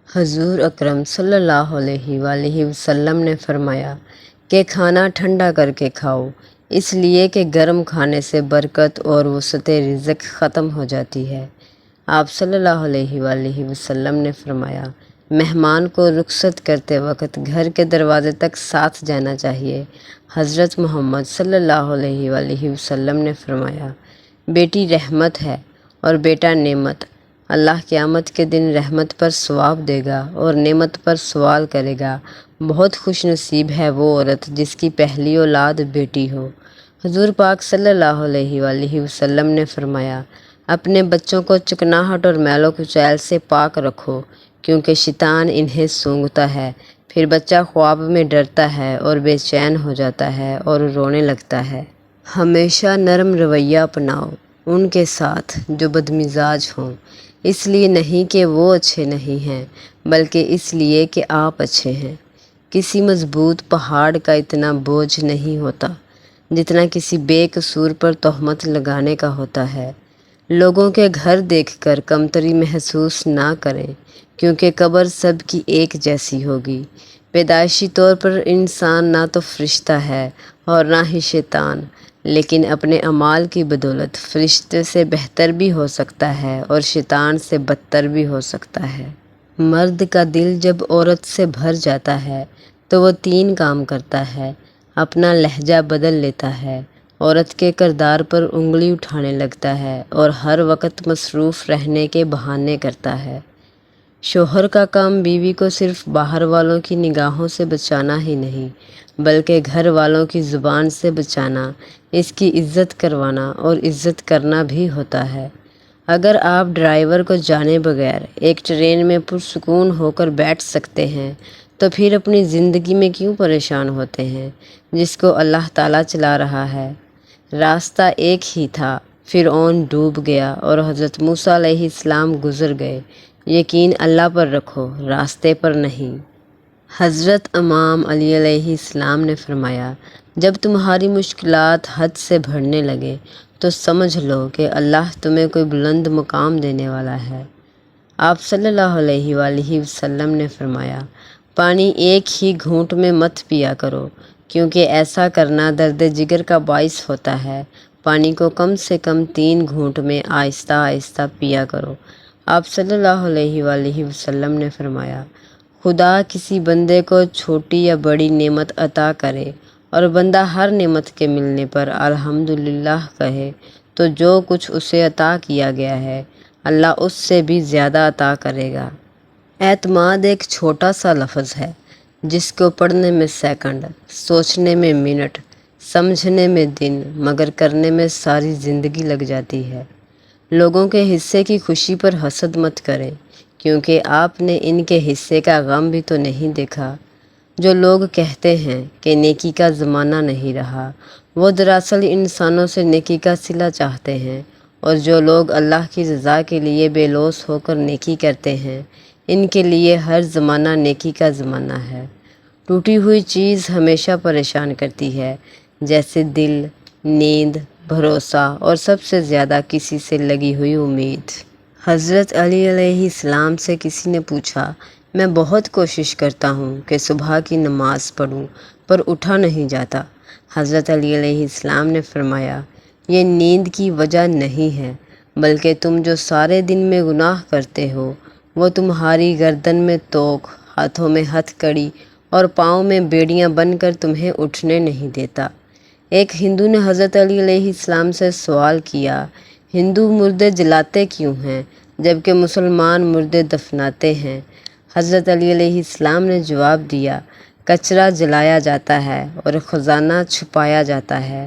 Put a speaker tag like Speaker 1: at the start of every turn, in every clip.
Speaker 1: حضور اکرم صلی اللہ علیہ وآلہ وسلم نے فرمایا کہ کھانا ٹھنڈا کر کے کھاؤ، اس لیے کہ گرم کھانے سے برکت اور وسعت رزق ختم ہو جاتی ہے۔ آپ صلی اللہ علیہ وآلہ وسلم نے فرمایا، مہمان کو رخصت کرتے وقت گھر کے دروازے تک ساتھ جانا چاہیے۔ حضرت محمد صلی اللہ علیہ وآلہ وسلم نے فرمایا، بیٹی رحمت ہے اور بیٹا نعمت۔ اللہ قیامت کے دن رحمت پر ثواب دے گا اور نعمت پر سوال کرے گا۔ بہت خوش نصیب ہے وہ عورت جس کی پہلی اولاد بیٹی ہو۔ حضور پاک صلی اللہ علیہ وآلہ وسلم نے فرمایا، اپنے بچوں کو چکناہٹ اور میل و کچیل سے پاک رکھو، کیونکہ شیطان انہیں سونگھتا ہے، پھر بچہ خواب میں ڈرتا ہے اور بے چین ہو جاتا ہے اور رونے لگتا ہے۔ ہمیشہ نرم رویہ اپناؤ ان کے ساتھ جو بدمزاج ہوں، اس لیے نہیں کہ وہ اچھے نہیں ہیں، بلکہ اس لیے کہ آپ اچھے ہیں۔ کسی مضبوط پہاڑ کا اتنا بوجھ نہیں ہوتا جتنا کسی بے قصور پر تہمت لگانے کا ہوتا ہے۔ لوگوں کے گھر دیکھ کر کمتری محسوس نہ کریں، کیونکہ قبر سب کی ایک جیسی ہوگی۔ پیدائشی طور پر انسان نہ تو فرشتہ ہے اور نہ ہی شیطان، لیکن اپنے اعمال کی بدولت فرشتے سے بہتر بھی ہو سکتا ہے اور شیطان سے بدتر بھی ہو سکتا ہے۔ مرد کا دل جب عورت سے بھر جاتا ہے تو وہ 3 کام کرتا ہے۔ اپنا لہجہ بدل لیتا ہے، عورت کے کردار پر انگلی اٹھانے لگتا ہے اور ہر وقت مصروف رہنے کے بہانے کرتا ہے۔ شوہر کا کام بیوی کو صرف باہر والوں کی نگاہوں سے بچانا ہی نہیں، بلکہ گھر والوں کی زبان سے بچانا، اس کی عزت کروانا اور عزت کرنا بھی ہوتا ہے۔ اگر آپ ڈرائیور کو جانے بغیر ایک ٹرین میں پرسکون ہو کر بیٹھ سکتے ہیں تو پھر اپنی زندگی میں کیوں پریشان ہوتے ہیں جس کو اللہ تعالیٰ چلا رہا ہے۔ راستہ ایک ہی تھا، فرعون ڈوب گیا اور حضرت موسیٰ علیہ السلام گزر گئے۔ یقین اللہ پر رکھو، راستے پر نہیں۔ حضرت امام علی علیہ السلام نے فرمایا، جب تمہاری مشکلات حد سے بڑھنے لگے تو سمجھ لو کہ اللہ تمہیں کوئی بلند مقام دینے والا ہے۔ آپ صلی اللہ علیہ وآلہ وسلم نے فرمایا، پانی ایک ہی گھونٹ میں مت پیا کرو، کیونکہ ایسا کرنا درد جگر کا باعث ہوتا ہے۔ پانی کو کم سے کم 3 گھونٹ میں آہستہ آہستہ پیا کرو۔ آپ صلی اللہ علیہ وآلہ وسلم نے فرمایا، خدا کسی بندے کو چھوٹی یا بڑی نعمت عطا کرے اور بندہ ہر نعمت کے ملنے پر الحمدللہ کہے تو جو کچھ اسے عطا کیا گیا ہے اللہ اس سے بھی زیادہ عطا کرے گا۔ اعتماد ایک چھوٹا سا لفظ ہے جس کو پڑھنے میں سیکنڈ، سوچنے میں منٹ، سمجھنے میں دن، مگر کرنے میں ساری زندگی لگ جاتی ہے۔ لوگوں کے حصے کی خوشی پر حسد مت کریں، کیونکہ آپ نے ان کے حصے کا غم بھی تو نہیں دیکھا۔ جو لوگ کہتے ہیں کہ نیکی کا زمانہ نہیں رہا، وہ دراصل انسانوں سے نیکی کا صلہ چاہتے ہیں، اور جو لوگ اللہ کی رضا کے لیے بے لوث ہو کر نیکی کرتے ہیں، ان کے لیے ہر زمانہ نیکی کا زمانہ ہے۔ ٹوٹی ہوئی چیز ہمیشہ پریشان کرتی ہے، جیسے دل، نیند، بھروسہ اور سب سے زیادہ کسی سے لگی ہوئی امید۔ حضرت علی علیہ السلام سے کسی نے پوچھا، میں بہت کوشش کرتا ہوں کہ صبح کی نماز پڑھوں پر اٹھا نہیں جاتا۔ حضرت علی علیہ السلام نے فرمایا، یہ نیند کی وجہ نہیں ہے، بلکہ تم جو سارے دن میں گناہ کرتے ہو وہ تمہاری گردن میں توق، ہاتھوں میں ہتھ کڑی اور پاؤں میں بیڑیاں بن کر تمہیں اٹھنے نہیں دیتا۔ ایک ہندو نے حضرت علی علیہ السلام سے سوال کیا، ہندو مردے جلاتے کیوں ہیں جبکہ مسلمان مردے دفناتے ہیں؟ حضرت علی علیہ السلام نے جواب دیا، کچرا جلایا جاتا ہے اور خزانہ چھپایا جاتا ہے۔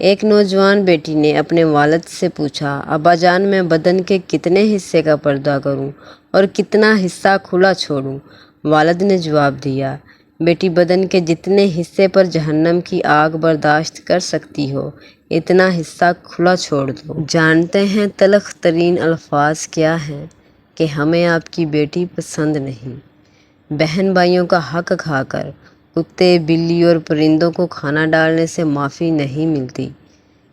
Speaker 1: ایک نوجوان بیٹی نے اپنے والد سے پوچھا، ابا جان میں بدن کے کتنے حصے کا پردہ کروں اور کتنا حصہ کھلا چھوڑوں؟ والد نے جواب دیا، بیٹی بدن کے جتنے حصے پر جہنم کی آگ برداشت کر سکتی ہو اتنا حصہ کھلا چھوڑ دو۔ جانتے ہیں تلخ ترین الفاظ کیا ہیں کہ ہمیں آپ کی بیٹی پسند نہیں۔ بہن بھائیوں کا حق کھا کر کتے، بلی اور پرندوں کو کھانا ڈالنے سے معافی نہیں ملتی۔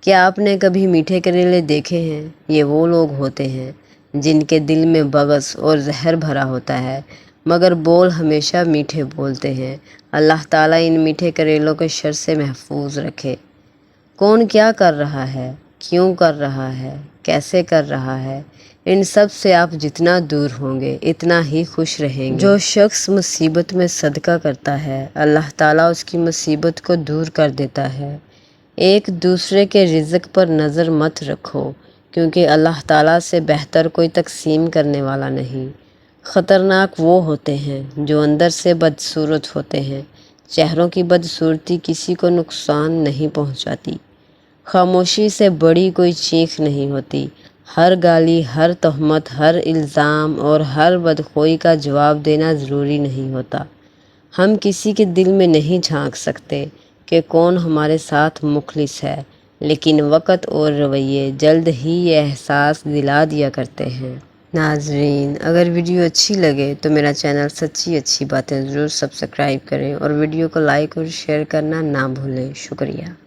Speaker 1: کیا آپ نے کبھی میٹھے کریلے دیکھے ہیں؟ یہ وہ لوگ ہوتے ہیں جن کے دل میں بغض اور زہر بھرا ہوتا ہے، مگر بول ہمیشہ میٹھے بولتے ہیں۔ اللہ تعالیٰ ان میٹھے کریلوں کے شر سے محفوظ رکھے۔ کون کیا کر رہا ہے، کیوں کر رہا ہے، کیسے کر رہا ہے، ان سب سے آپ جتنا دور ہوں گے اتنا ہی خوش رہیں گے۔ جو شخص مصیبت میں صدقہ کرتا ہے اللہ تعالیٰ اس کی مصیبت کو دور کر دیتا ہے۔ ایک دوسرے کے رزق پر نظر مت رکھو، کیونکہ اللہ تعالیٰ سے بہتر کوئی تقسیم کرنے والا نہیں۔ خطرناک وہ ہوتے ہیں جو اندر سے بدصورت ہوتے ہیں۔ چہروں کی بدصورتی کسی کو نقصان نہیں پہنچاتی۔ خاموشی سے بڑی کوئی چیخ نہیں ہوتی۔ ہر گالی، ہر تہمت، ہر الزام اور ہر بدخوئی کا جواب دینا ضروری نہیں ہوتا۔ ہم کسی کے دل میں نہیں جھانک سکتے کہ کون ہمارے ساتھ مخلص ہے، لیکن وقت اور رویے جلد ہی یہ احساس دلا دیا کرتے ہیں۔ ناظرین، اگر ویڈیو اچھی لگے تو میرا چینل سچی اچھی باتیں ضرور سبسکرائب کریں اور ویڈیو کو لائک اور شیئر کرنا نہ بھولیں۔ شکریہ۔